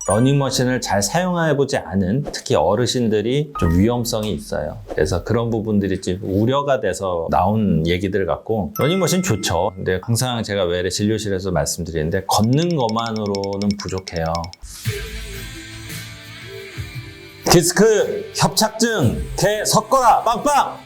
러닝머신을 잘 사용해보지 않은 특히 어르신들이 좀 위험성이 있어요. 그래서 그런 부분들이 좀 우려가 돼서 나온 얘기들 같고, 러닝머신 좋죠. 근데 항상 제가 외래 진료실에서 말씀드리는데 걷는 것만으로는 부족해요. 디스크 협착증 섞어라 빵빵.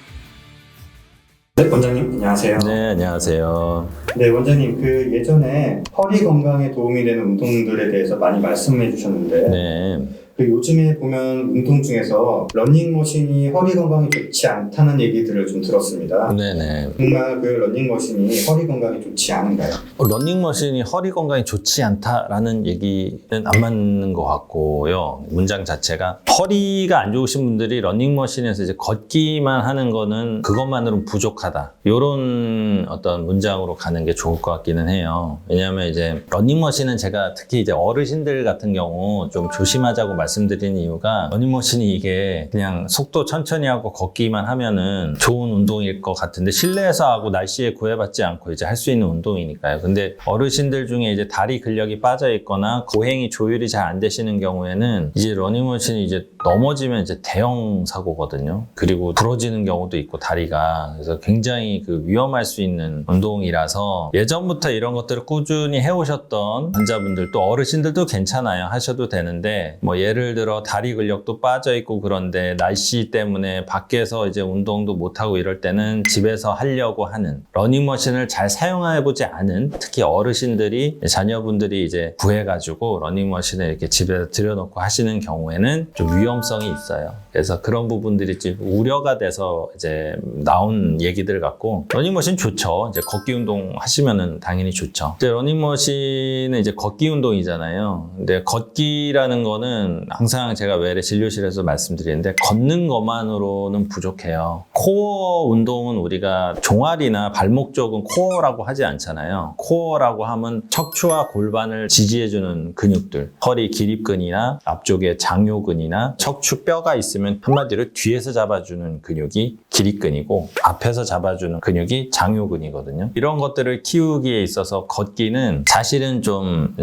네, 원장님 안녕하세요. 네, 안녕하세요. 네, 원장님 예전에 허리 건강에 도움이 되는 운동들에 대해서 많이 말씀해 주셨는데 네. 요즘에 보면 운동 중에서 러닝머신이 허리 건강에 좋지 않다는 얘기들을 좀 들었습니다. 네네. 정말 러닝머신이 허리 건강에 좋지 않은가요? 러닝머신이 허리 건강에 좋지 않다라는 얘기는 안 맞는 것 같고요. 문장 자체가 허리가 안 좋으신 분들이 러닝머신에서 이제 걷기만 하는 거는 그것만으로는 부족하다. 이런 어떤 문장으로 가는 게 좋을 것 같기는 해요. 왜냐하면 이제 러닝머신은 제가 특히 이제 어르신들 같은 경우 좀 조심하자고 말씀드리는 이유가, 러닝머신이 이게 그냥 속도 천천히 하고 걷기만 하면은 좋은 운동일 것 같은데 실내에서 하고 날씨에 구애받지 않고 이제 할 수 있는 운동이니까요. 근데 어르신들 중에 이제 다리 근력이 빠져 있거나 고행이 조율이 잘 안 되시는 경우에는 이제 러닝머신이 이제 넘어지면 이제 대형 사고거든요. 그리고 부러지는 경우도 있고 다리가. 그래서 굉장히 위험할 수 있는 운동이라서 예전부터 이런 것들을 꾸준히 해오셨던 환자분들, 또 어르신들도 괜찮아요. 하셔도 되는데 예를 들어 다리 근력도 빠져 있고 그런데 날씨 때문에 밖에서 이제 운동도 못 하고 이럴 때는 집에서 하려고 하는, 러닝머신을 잘 사용해보지 않은 특히 어르신들이, 자녀분들이 이제 구해가지고 러닝머신을 이렇게 집에 들여놓고 하시는 경우에는 좀 위험성이 있어요. 그래서 그런 부분들이 좀 우려가 돼서 이제 나온 얘기들 같고, 러닝머신 좋죠. 이제 걷기 운동 하시면은 당연히 좋죠. 이제 러닝머신은 이제 걷기 운동이잖아요. 근데 걷기라는 거는 항상 제가 외래 진료실에서 말씀드리는데 걷는 것만으로는 부족해요. 코어 운동은 우리가 종아리나 발목 쪽은 코어라고 하지 않잖아요. 코어라고 하면 척추와 골반을 지지해주는 근육들, 허리 기립근이나 앞쪽에 장요근이나 척추뼈가 있으면 한마디로 뒤에서 잡아주는 근육이 기립근이고 앞에서 잡아주는 근육이 장요근이거든요. 이런 것들을 키우기에 있어서 걷기는 사실은 좀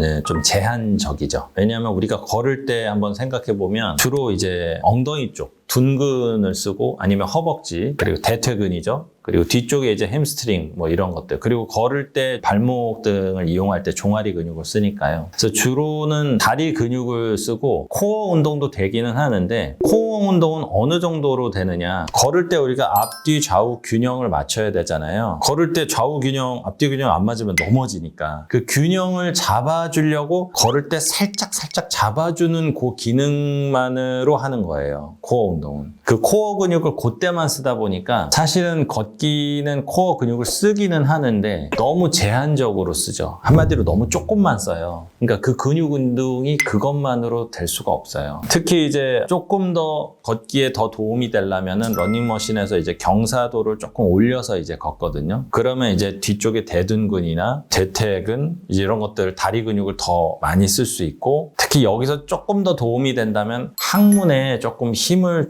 제한적이죠. 왜냐하면 우리가 걸을 때 한번 생각해 보면 주로 이제 엉덩이 쪽 둔근을 쓰고, 아니면 허벅지, 그리고 대퇴근이죠. 그리고 뒤쪽에 이제 햄스트링 이런 것들, 그리고 걸을 때 발목 등을 이용할 때 종아리 근육을 쓰니까요. 그래서 주로는 다리 근육을 쓰고 코어 운동도 되기는 하는데, 코어 운동은 어느 정도로 되느냐, 걸을 때 우리가 앞뒤 좌우 균형을 맞춰야 되잖아요. 걸을 때 좌우 균형, 앞뒤 균형 안 맞으면 넘어지니까 그 균형을 잡아주려고 걸을 때 살짝 잡아주는 그 기능만으로 하는 거예요. 코어 운동은. 그 코어 근육을 그때만 쓰다 보니까 사실은 걷기는 코어 근육을 쓰기는 하는데 너무 제한적으로 쓰죠. 한마디로 너무 조금만 써요. 그러니까 그 근육 운동이 그것만으로 될 수가 없어요. 특히 이제 조금 더 걷기에 더 도움이 되려면은 러닝머신에서 이제 경사도를 조금 올려서 이제 걷거든요. 그러면 이제 뒤쪽에 대둔근이나 대퇴근 이런 것들, 다리 근육을 더 많이 쓸 수 있고, 특히 여기서 조금 더 도움이 된다면 항문에 조금 힘을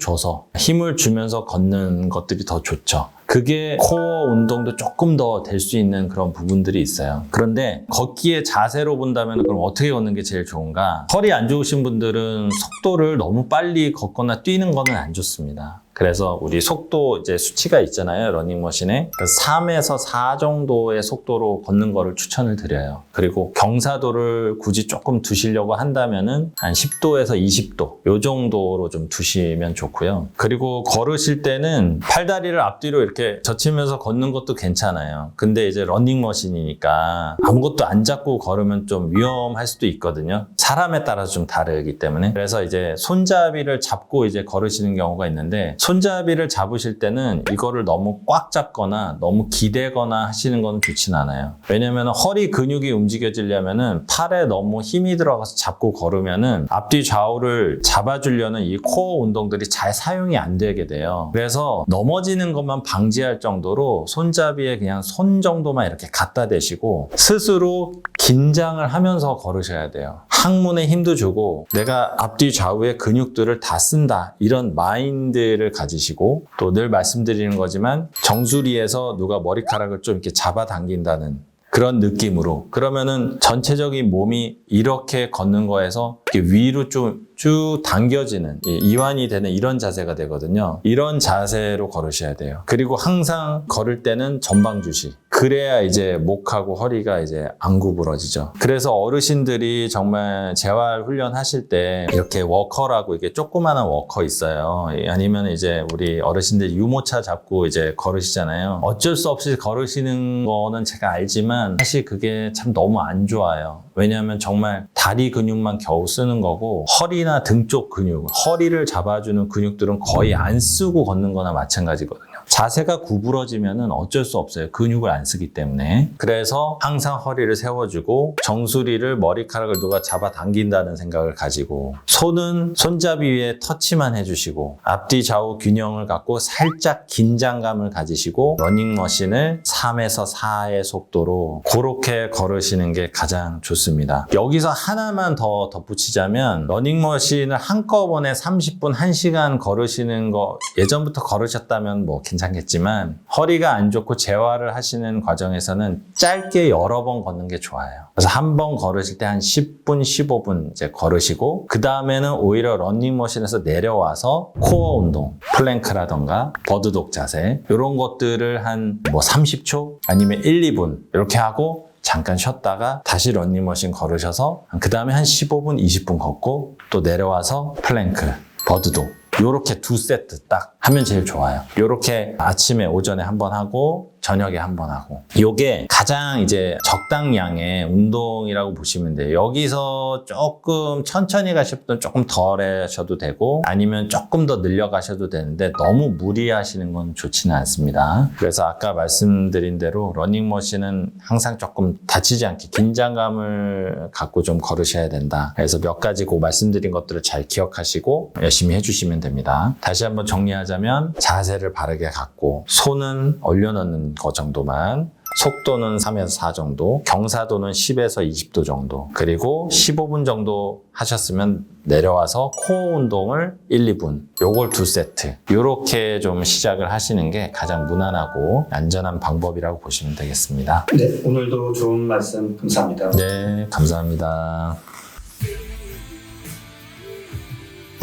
주면서 걷는 것들이 더 좋죠. 그게 코어 운동도 조금 더 될 수 있는 그런 부분들이 있어요. 그런데 걷기의 자세로 본다면 그럼 어떻게 걷는 게 제일 좋은가? 허리 안 좋으신 분들은 속도를 너무 빨리 걷거나 뛰는 거는 안 좋습니다. 그래서 우리 속도 이제 수치가 있잖아요. 러닝머신에. 3에서 4 정도의 속도로 걷는 거를 추천을 드려요. 그리고 경사도를 굳이 조금 두시려고 한다면은 한 10도에서 20도 요 정도로 좀 두시면 좋고요. 그리고 걸으실 때는 팔다리를 앞뒤로 이렇게 젖히면서 걷는 것도 괜찮아요. 근데 이제 러닝머신이니까 아무것도 안 잡고 걸으면 좀 위험할 수도 있거든요. 사람에 따라서 좀 다르기 때문에. 그래서 이제 손잡이를 잡고 이제 걸으시는 경우가 있는데, 손잡이를 잡으실 때는 이거를 너무 꽉 잡거나 너무 기대거나 하시는 건 좋진 않아요. 왜냐면 허리 근육이 움직여지려면은 팔에 너무 힘이 들어가서 잡고 걸으면은 앞뒤 좌우를 잡아주려는 이 코어 운동들이 잘 사용이 안 되게 돼요. 그래서 넘어지는 것만 방지할 정도로 손잡이에 그냥 손 정도만 이렇게 갖다 대시고 스스로 긴장을 하면서 걸으셔야 돼요. 항문에 힘도 주고 내가 앞뒤 좌우의 근육들을 다 쓴다, 이런 마인드를 가지시고, 또 늘 말씀드리는 거지만 정수리에서 누가 머리카락을 좀 이렇게 잡아당긴다는 그런 느낌으로. 그러면은 전체적인 몸이 이렇게 걷는 거에서 이렇게 위로 쭉 당겨지는 이완이 되는 이런 자세가 되거든요. 이런 자세로 걸으셔야 돼요. 그리고 항상 걸을 때는 전방주시. 그래야 이제 목하고 허리가 이제 안 구부러지죠. 그래서 어르신들이 정말 재활 훈련 하실 때 이렇게 워커라고 이게 조그마한 워커 있어요. 아니면 이제 우리 어르신들 유모차 잡고 이제 걸으시잖아요. 어쩔 수 없이 걸으시는 거는 제가 알지만 사실 그게 참 너무 안 좋아요. 왜냐하면 정말 다리 근육만 겨우 쓰는 거고 허리나 등 쪽 근육, 허리를 잡아주는 근육들은 거의 안 쓰고 걷는 거나 마찬가지거든요. 자세가 구부러지면은 어쩔 수 없어요. 근육을 안 쓰기 때문에. 그래서 항상 허리를 세워주고 정수리를 머리카락을 누가 잡아당긴다는 생각을 가지고 손은 손잡이 위에 터치만 해주시고 앞뒤 좌우 균형을 갖고 살짝 긴장감을 가지시고 러닝머신을 3에서 4의 속도로 그렇게 걸으시는 게 가장 좋습니다. 여기서 하나만 더 덧붙이자면 러닝머신을 한꺼번에 30분, 1시간 걸으시는 거 예전부터 걸으셨다면 뭐 괜찮겠지만 허리가 안 좋고 재활을 하시는 과정에서는 짧게 여러 번 걷는 게 좋아요. 그래서 한 번 걸으실 때 한 10분, 15분 이제 걸으시고 그 다음에는 오히려 러닝머신에서 내려와서 코어 운동, 플랭크라던가 버드독 자세 이런 것들을 한 뭐 30초 아니면 1, 2분 이렇게 하고 잠깐 쉬었다가 다시 러닝머신 걸으셔서 그 다음에 한 15분, 20분 걷고 또 내려와서 플랭크, 버드독 요렇게 2세트 딱 하면 제일 좋아요. 요렇게 아침에 오전에 한번 하고 저녁에 한번 하고 요게 가장 이제 적당량의 운동이라고 보시면 돼요. 여기서 조금 천천히 가실 분은 조금 덜 하셔도 되고 아니면 조금 더 늘려가셔도 되는데 너무 무리하시는 건 좋지는 않습니다. 그래서 아까 말씀드린 대로 러닝머신은 항상 조금 다치지 않게 긴장감을 갖고 좀 걸으셔야 된다. 그래서 몇 가지 그 말씀드린 것들을 잘 기억하시고 열심히 해주시면 됩니다. 다시 한번 정리하자면 자세를 바르게 갖고 손은 올려놓는 거 정도만, 속도는 3에서 4 정도, 경사도는 10에서 20도 정도, 그리고 15분 정도 하셨으면 내려와서 코어 운동을 1, 2분, 요걸 2세트 요렇게 좀 시작을 하시는 게 가장 무난하고 안전한 방법이라고 보시면 되겠습니다. 네, 오늘도 좋은 말씀 감사합니다. 네, 감사합니다.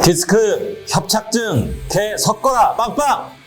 디스크 협착증 개 섞어라 빵빵!